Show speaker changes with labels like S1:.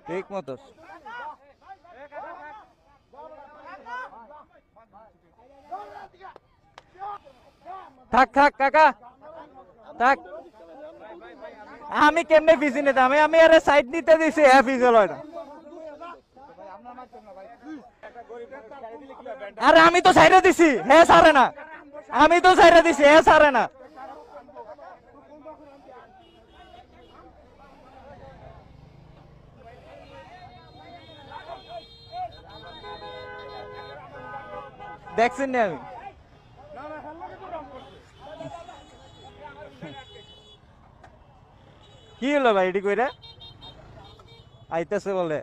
S1: ঠিক মতো থাক থাক কাকা থাক আমি কেমনে পিছি নিতাম আমি আরে সাইড নিতে দিছি হ্যাঁ পিছল হয় না আরে আমি তো সাইডে দিছি হ্যাঁ সারে না আমি তো সাইডে দিছি হ্যাঁ সারে না দেখছেন না আমি কি হলো ভাই এটি কইরা আইতেছে বলে